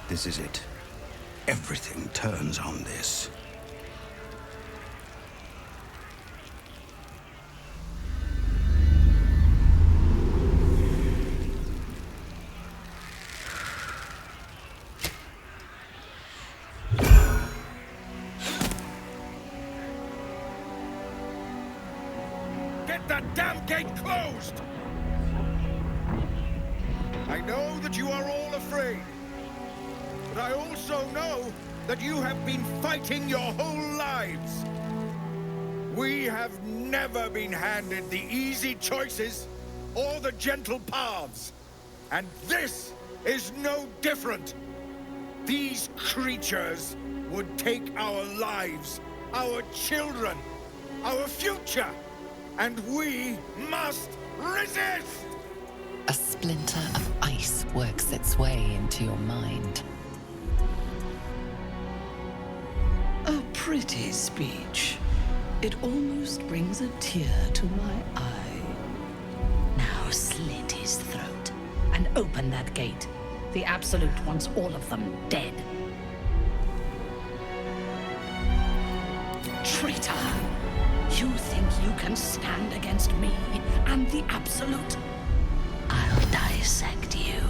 This is it. Everything turns on this. Get that damn gate closed! I know that you are all afraid, but I also know that you have been fighting your whole lives. We have never been handed the easy choices or the gentle paths, and this is no different. These creatures would take our lives, our children, our future, and we must resist! A splinter of ice works its way into your mind. A pretty speech. It almost brings a tear to my eye. Now slit his throat and open that gate. The Absolute wants all of them dead. Traitor! You think you can stand against me and the Absolute? I'll dissect you.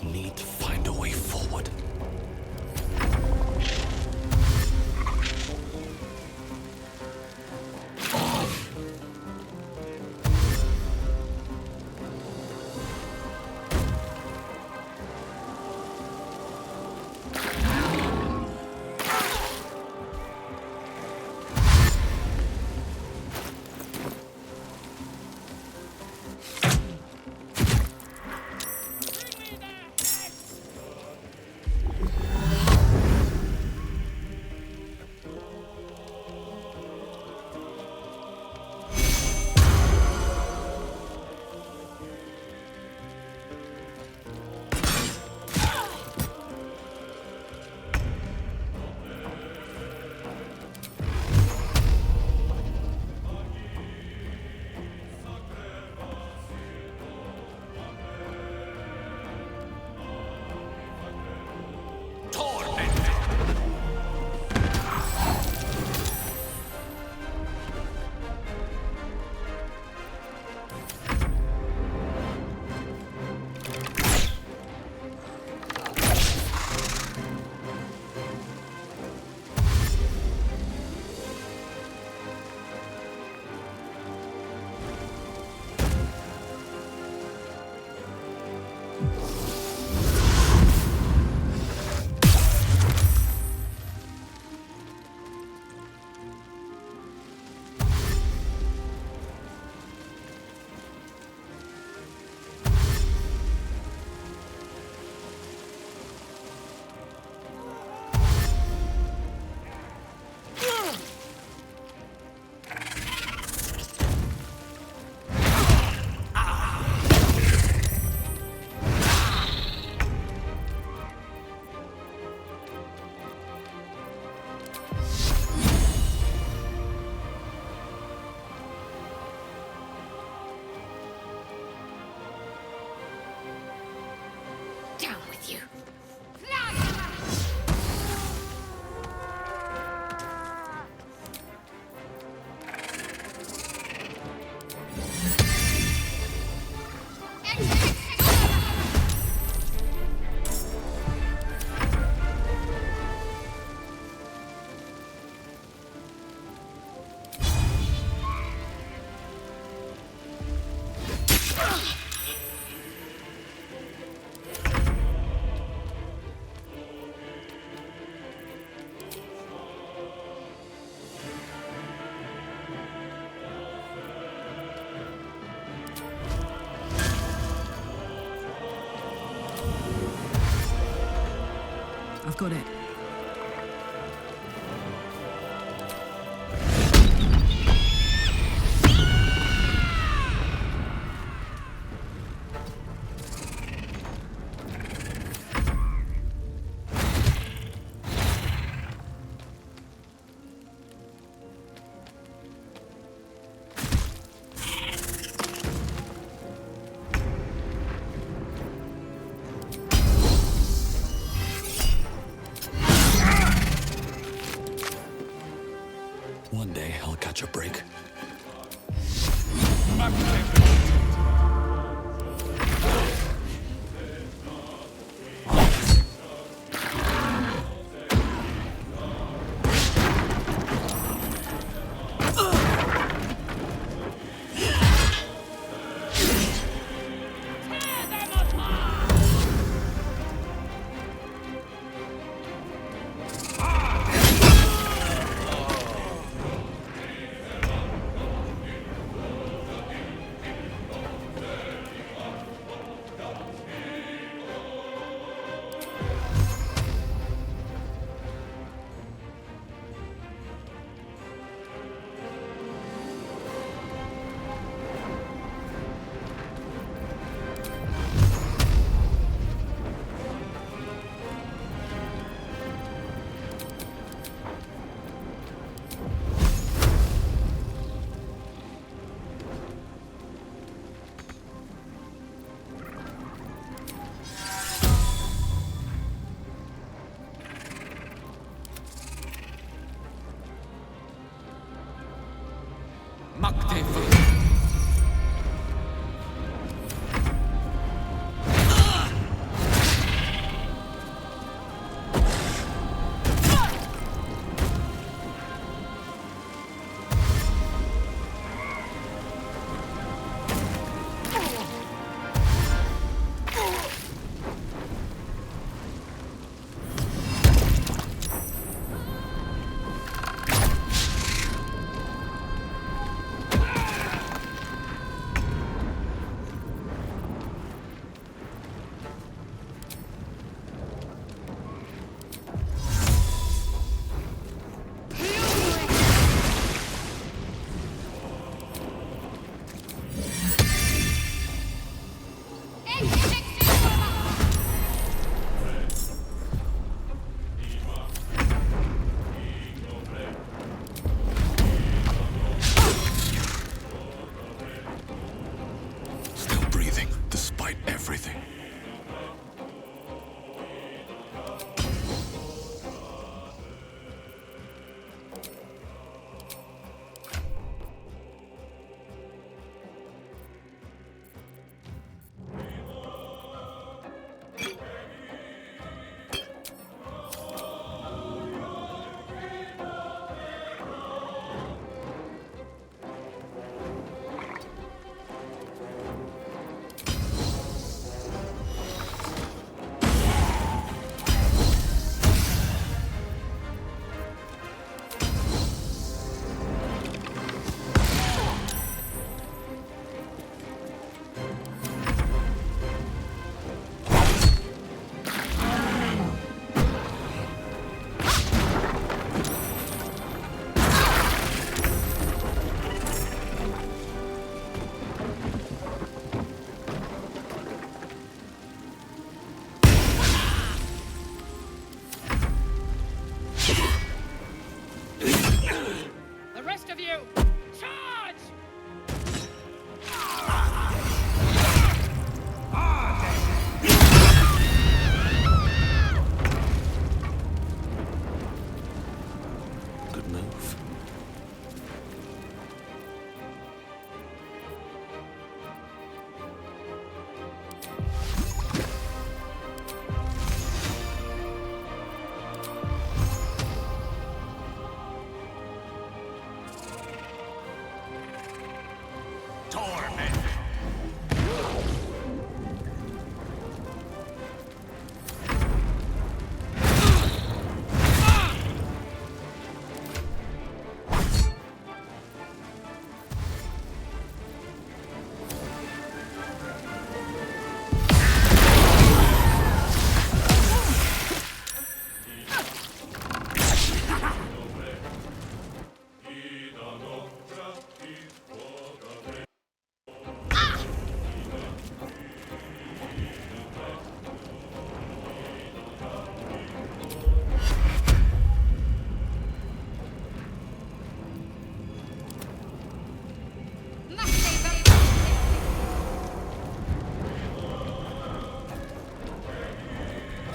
Need to find a way forward. I've got it. One day I'll catch a break.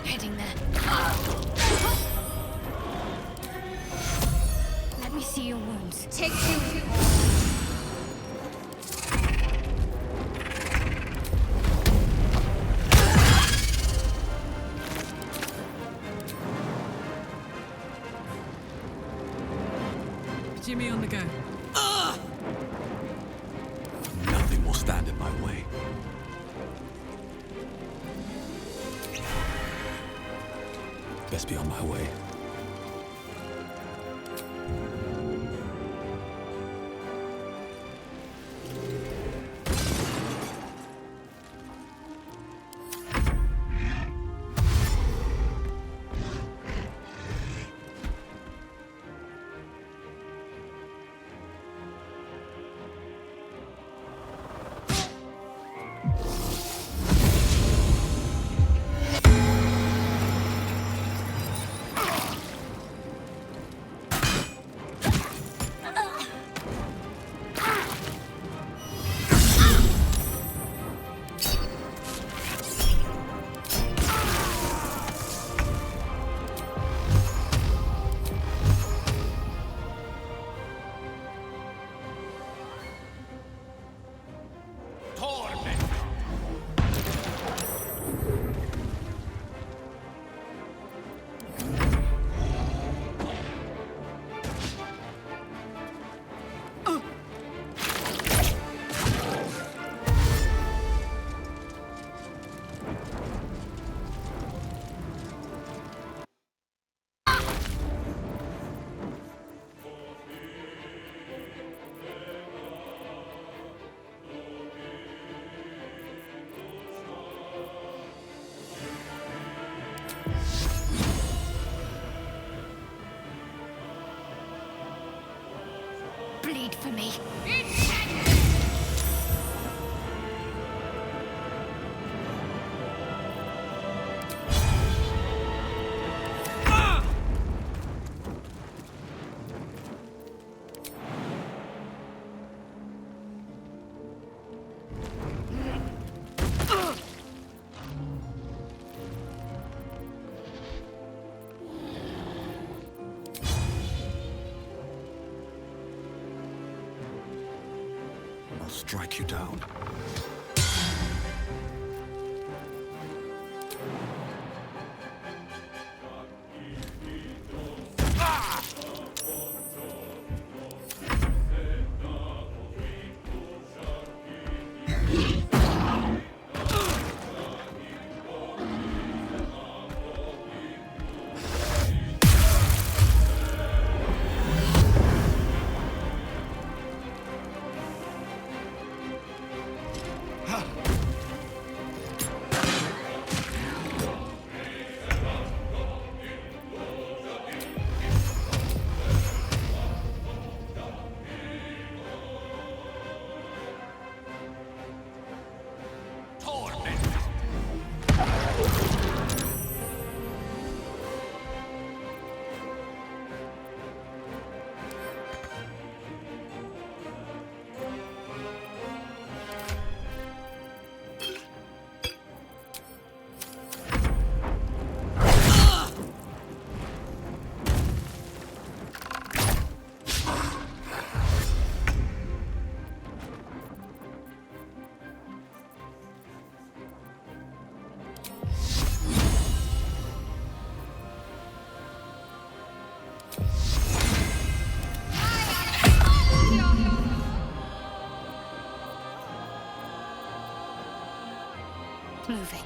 Heading there. Let me see your wounds. Take two. Jimmy on the go. Nothing will stand in my way. Best be on my way. Bleed for me. I'll strike you down. Moving.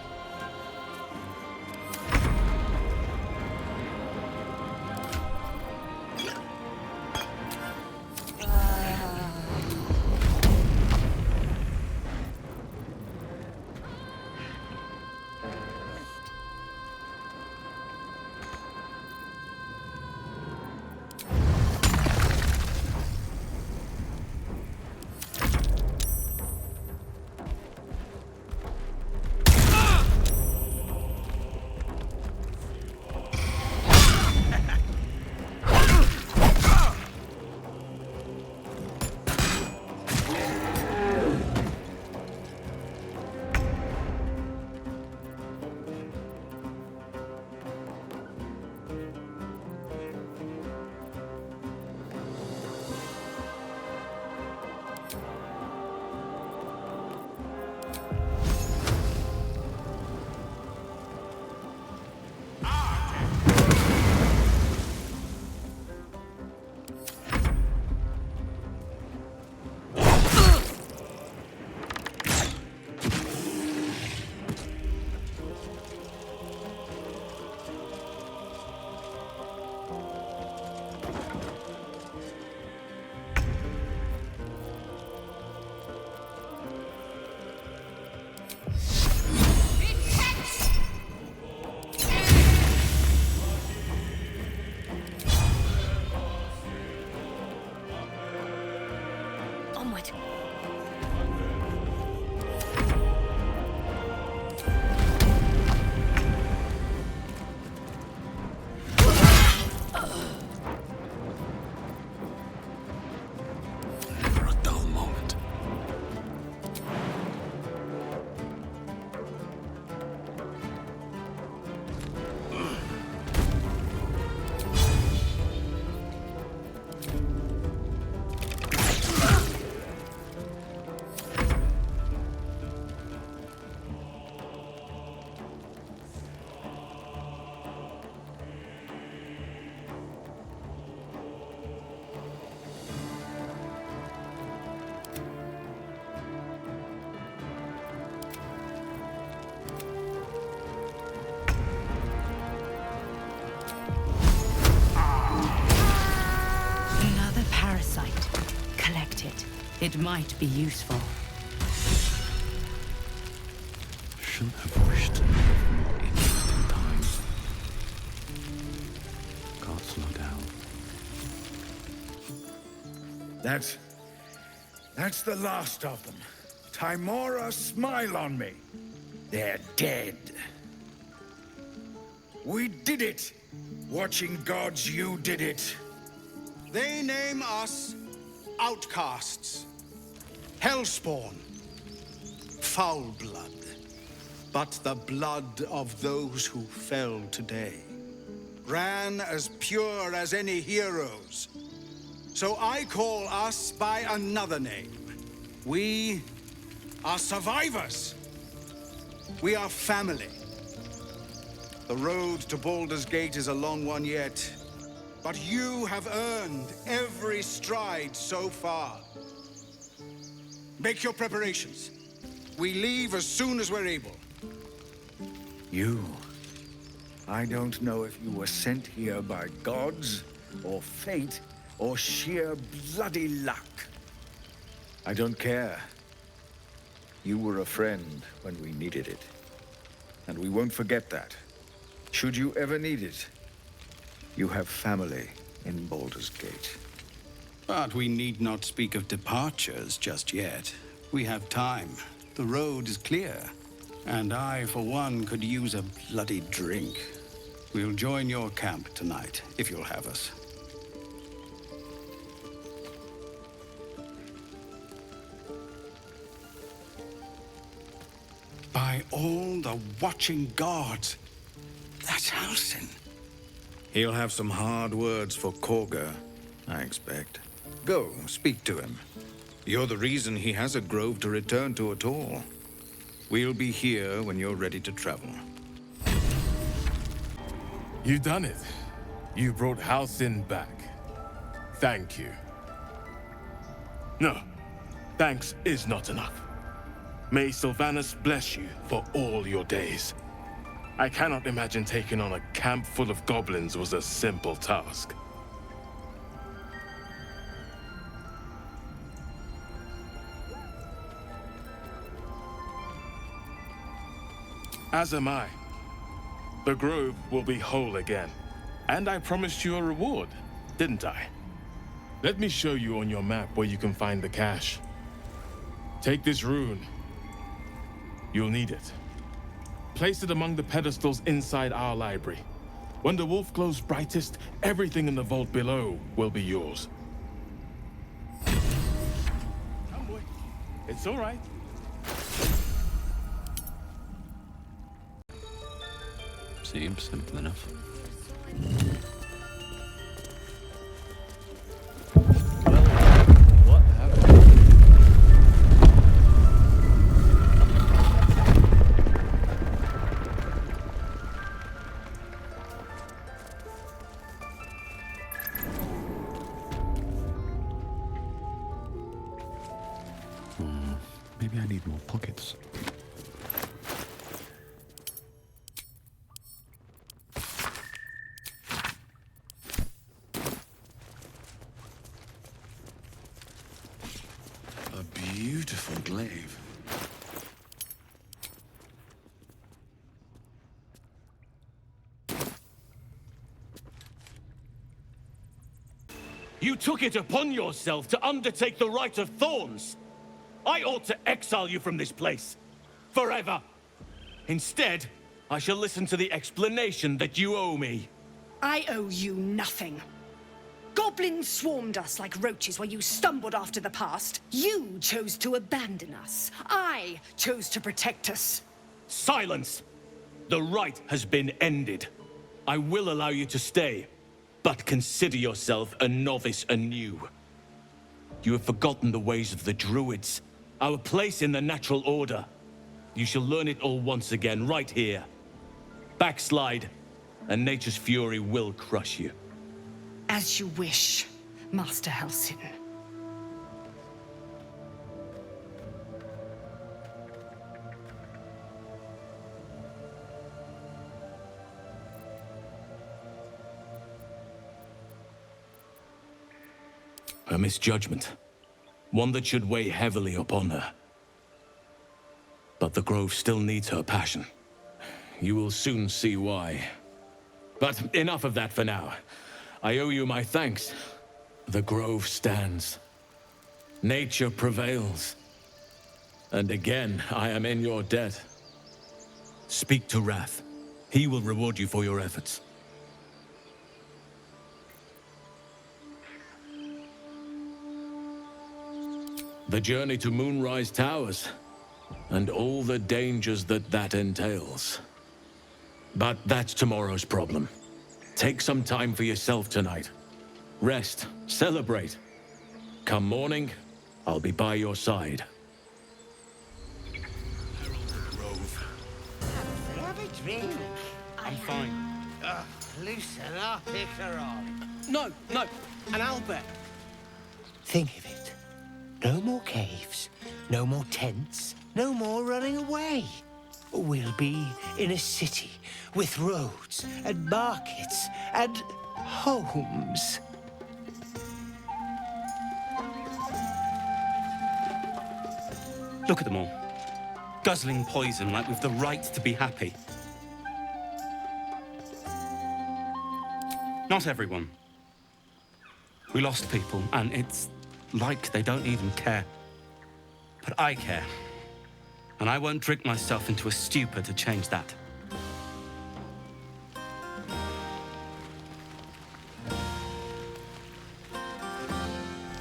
It might be useful. Should have wished to live more interesting times. Can't slow down. That's the last of them. Timora, smile on me. They're dead. We did it! Watching gods, you did it. They name us outcasts, hellspawn, foul blood, but the blood of those who fell today ran as pure as any heroes. So I call us by another name. We are survivors. We are family. The road to Baldur's Gate is a long one yet, but you have earned every stride so far. Make your preparations. We leave as soon as we're able. You. I don't know if you were sent here by gods, or fate, or sheer bloody luck. I don't care. You were a friend when we needed it. And we won't forget that. Should you ever need it, you have family in Baldur's Gate. But we need not speak of departures just yet. We have time. The road is clear. And I, for one, could use a bloody drink. We'll join your camp tonight, if you'll have us. By all the watching gods, that's Halsin. He'll have some hard words for Kagha, I expect. Go, speak to him. You're the reason he has a grove to return to at all. We'll be here when you're ready to travel. You've done it. You brought Halsin back. Thank you. No, thanks is not enough. May Sylvanas bless you for all your days. I cannot imagine taking on a camp full of goblins was a simple task. As am I. The grove will be whole again. And I promised you a reward, didn't I? Let me show you on your map where you can find the cache. Take this rune. You'll need it. Place it among the pedestals inside our library. When the wolf glows brightest, everything in the vault below will be yours. Come, boy. It's all right. Seems simple enough. What happened? Maybe I need more pockets. A beautiful glaive. You took it upon yourself to undertake the Rite of Thorns. I ought to exile you from this place. Forever. Instead, I shall listen to the explanation that you owe me. I owe you nothing. Goblins swarmed us like roaches while you stumbled after the past. You chose to abandon us. I chose to protect us. Silence! The rite has been ended. I will allow you to stay, but consider yourself a novice anew. You have forgotten the ways of the Druids, our place in the natural order. You shall learn it all once again, right here. Backslide, and nature's fury will crush you. As you wish, Master Halsin. A misjudgment. One that should weigh heavily upon her. But the Grove still needs her passion. You will soon see why. But enough of that for now. I owe you my thanks. The Grove stands. Nature prevails. And again, I am in your debt. Speak to Wrath. He will reward you for your efforts. The journey to Moonrise Towers, and all the dangers that entails. But that's tomorrow's problem. Take some time for yourself tonight. Rest, celebrate. Come morning, I'll be by your side. Have a drink. I'm fine. Loosen up, Icaron. No, and Albert. Think of it. No more caves, no more tents, no more running away. We'll be in a city with roads and markets and homes. Look at them all. Guzzling poison like we've the right to be happy. Not everyone. We lost people, and it's like they don't even care. But I care. And I won't drink myself into a stupor to change that.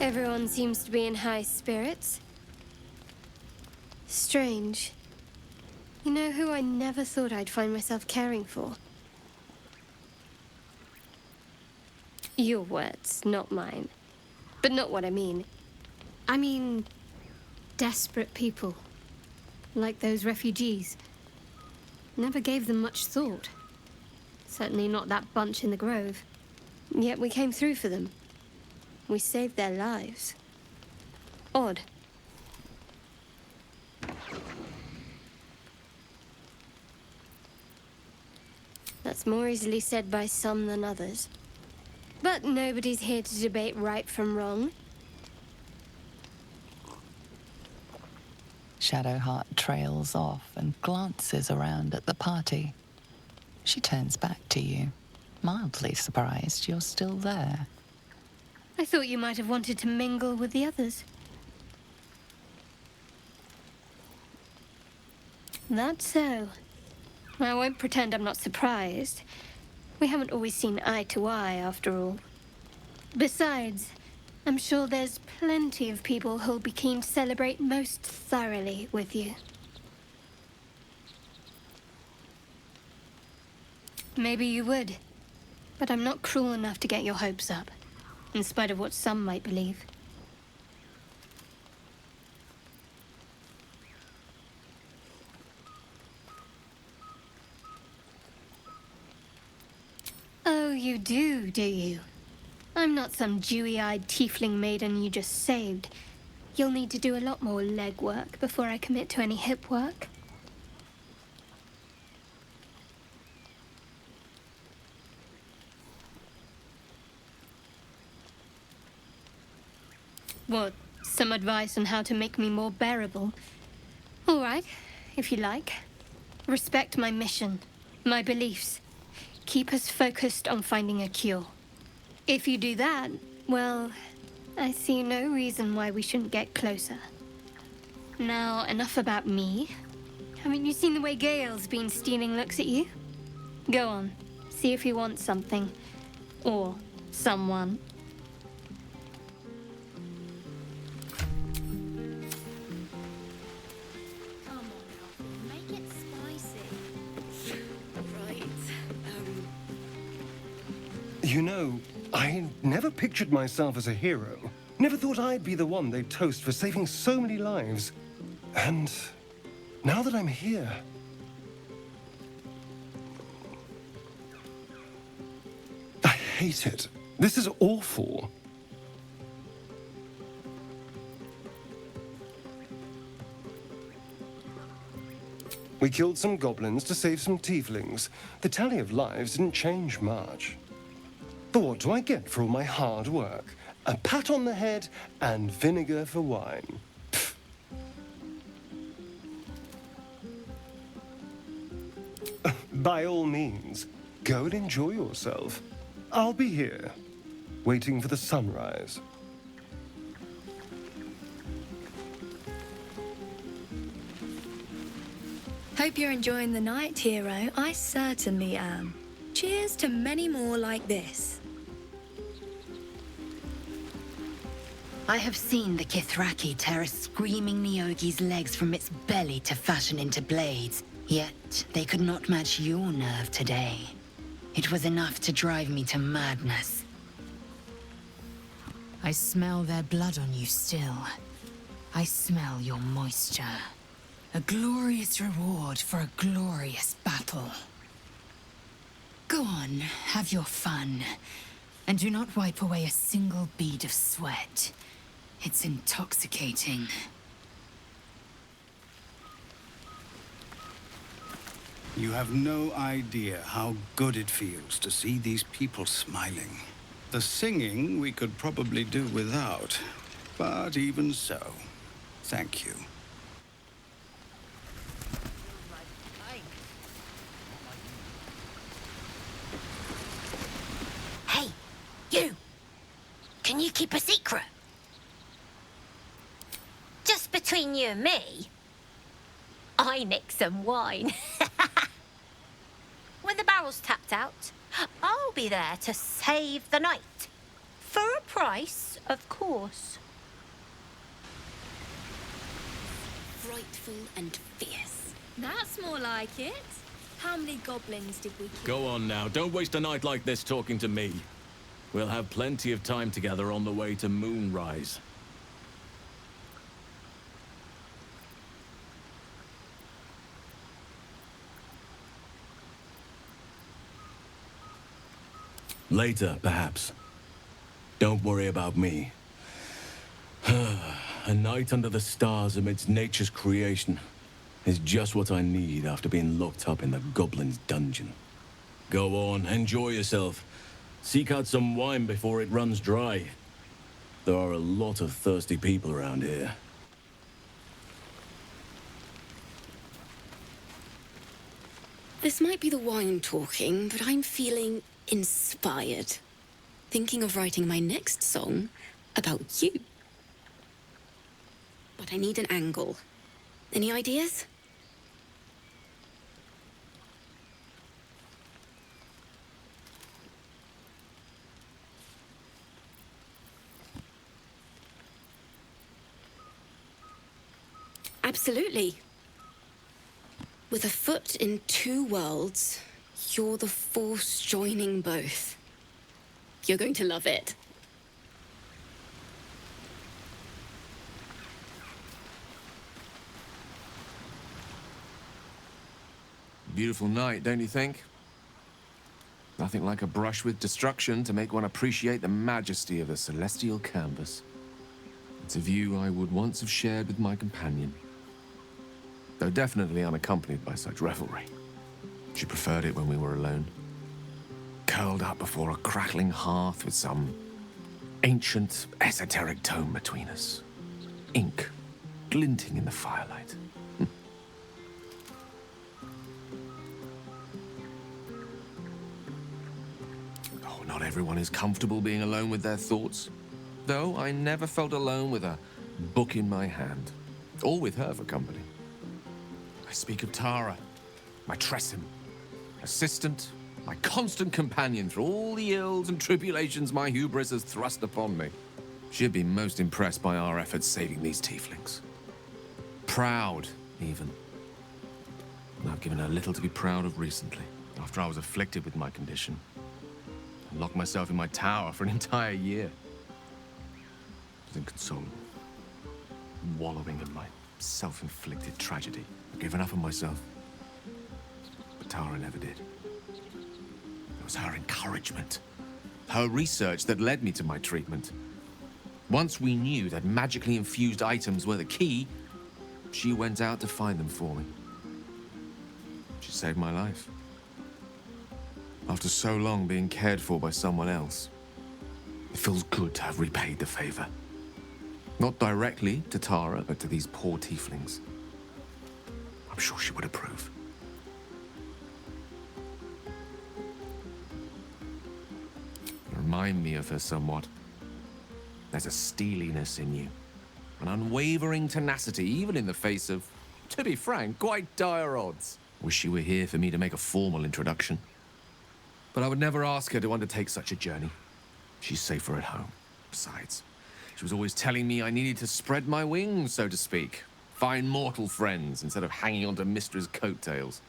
Everyone seems to be in high spirits. Strange. You know who I never thought I'd find myself caring for? Your words, not mine. But not what I mean. I mean, desperate people. Like those refugees. Never gave them much thought. Certainly not that bunch in the Grove. Yet we came through for them. We saved their lives. Odd. That's more easily said by some than others. But nobody's here to debate right from wrong. Shadowheart trails off and glances around at the party. She turns back to you, mildly surprised you're still there. I thought you might have wanted to mingle with the others. That's so. I won't pretend I'm not surprised. We haven't always seen eye to eye, after all. Besides, I'm sure there's plenty of people who'll be keen to celebrate most thoroughly with you. Maybe you would, but I'm not cruel enough to get your hopes up, in spite of what some might believe. Oh, you do you? I'm not some dewy-eyed tiefling maiden you just saved. You'll need to do a lot more legwork before I commit to any hip work. What, some advice on how to make me more bearable? All right, if you like. Respect my mission, my beliefs. Keep us focused on finding a cure. If you do that, well, I see no reason why we shouldn't get closer. Now, enough about me. Haven't you seen the way Gale's been stealing looks at you? Go on, see if you want something. Or someone. You know, I never pictured myself as a hero. Never thought I'd be the one they'd toast for saving so many lives. And now that I'm here... I hate it. This is awful. We killed some goblins to save some tieflings. The tally of lives didn't change much. But what do I get for all my hard work? a pat on the head, and vinegar for wine. Pfft. By all means, go and enjoy yourself. I'll be here, waiting for the sunrise. Hope you're enjoying the night, hero. I certainly am. Cheers to many more like this. I have seen the Kithraki tear a screaming Neogi's legs from its belly to fashion into blades. Yet they could not match your nerve today. It was enough to drive me to madness. I smell their blood on you still. I smell your moisture. A glorious reward for a glorious battle. Go on, have your fun. And do not wipe away a single bead of sweat. It's intoxicating. You have no idea how good it feels to see these people smiling. The singing we could probably do without, but even so, thank you. Hey, you! Can you keep a secret? Just between you and me, I nicked some wine. When the barrel's tapped out, I'll be there to save the night. For a price, of course. Frightful and fierce. That's more like it. How many goblins did we kill? Go on now, don't waste a night like this talking to me. We'll have plenty of time together on the way to moonrise. Later, perhaps. Don't worry about me. A night under the stars amidst nature's creation is just what I need after being locked up in the Goblin's dungeon. Go on, enjoy yourself. Seek out some wine before it runs dry. There are a lot of thirsty people around here. This might be the wine talking, but I'm feeling inspired. Thinking of writing my next song about you. But I need an angle. Any ideas? Absolutely. With a foot in two worlds, you're the force joining both. You're going to love it. Beautiful night, don't you think? Nothing like a brush with destruction to make one appreciate the majesty of a celestial canvas. It's a view I would once have shared with my companion, though definitely unaccompanied by such revelry. She preferred it when we were alone, curled up before a crackling hearth with some ancient, esoteric tome between us. Ink glinting in the firelight. Oh, not everyone is comfortable being alone with their thoughts, though I never felt alone with a book in my hand, or with her for company. I speak of Tara, my Tressim, assistant, my constant companion through all the ills and tribulations my hubris has thrust upon me. She'd be most impressed by our efforts saving these tieflings. Proud, even. And I've given her little to be proud of recently, after I was afflicted with my condition. I locked myself in my tower for an entire year. It was inconsolable, wallowing in my self-inflicted tragedy. I've given up on myself. But Tara never did. It was her encouragement, her research that led me to my treatment. Once we knew that magically infused items were the key, she went out to find them for me. She saved my life. After so long being cared for by someone else, It feels good to have repaid the favor. Not directly to Tara, but to these poor tieflings. I'm sure she would approve. You remind me of her somewhat. There's a steeliness in you. An unwavering tenacity, even in the face of, to be frank, quite dire odds. Wish she were here for me to make a formal introduction. But I would never ask her to undertake such a journey. She's safer at home. Besides, she was always telling me I needed to spread my wings, so to speak. Find mortal friends instead of hanging onto Mystra's coattails.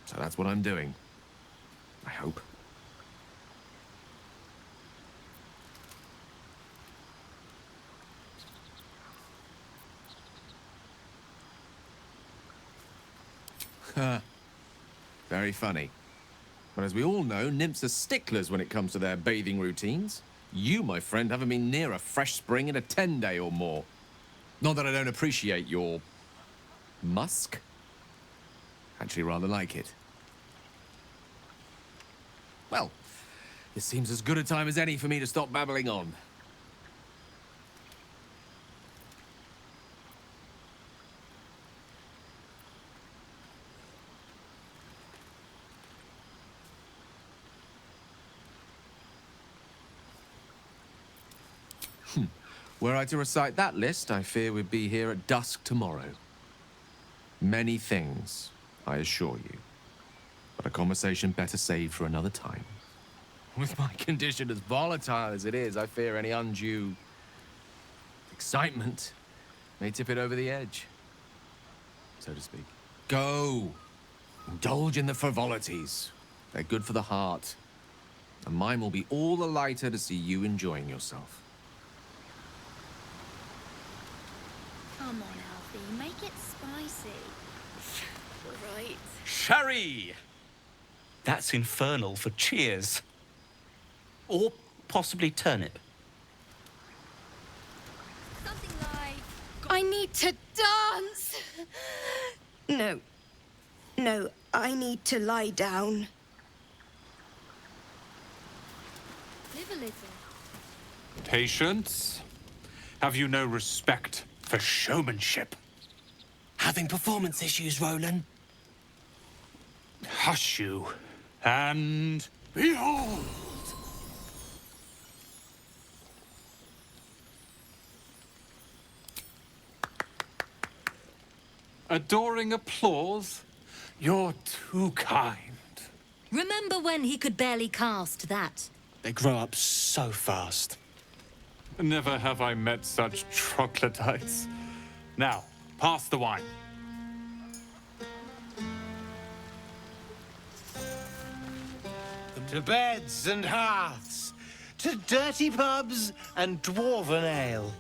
So that's what I'm doing. I hope. Very funny. But as we all know, nymphs are sticklers when it comes to their bathing routines. You, my friend, haven't been near a fresh spring in a 10-day or more. Not that I don't appreciate your musk. Actually rather like it. Well, it seems as good a time as any for me to stop babbling on. Were I to recite that list, I fear we'd be here at dusk tomorrow. Many things, I assure you. But a conversation better saved for another time. With my condition as volatile as it is, I fear any undue excitement may tip it over the edge, so to speak. Go! Indulge in the frivolities. They're good for the heart. And mine will be all the lighter to see you enjoying yourself. Come on, Alfie, make it spicy. All right. Sherry! That's infernal for cheers. Or possibly turnip. Something like... I need to dance! No, I need to lie down. Live a little. Patience? Have you no respect for showmanship? Having performance issues, Roland? Hush you, and behold! Adoring applause? You're too kind. Remember when he could barely cast that? They grow up so fast. Never have I met such troglodytes. Now, pass the wine. To beds and hearths, to dirty pubs and dwarven ale.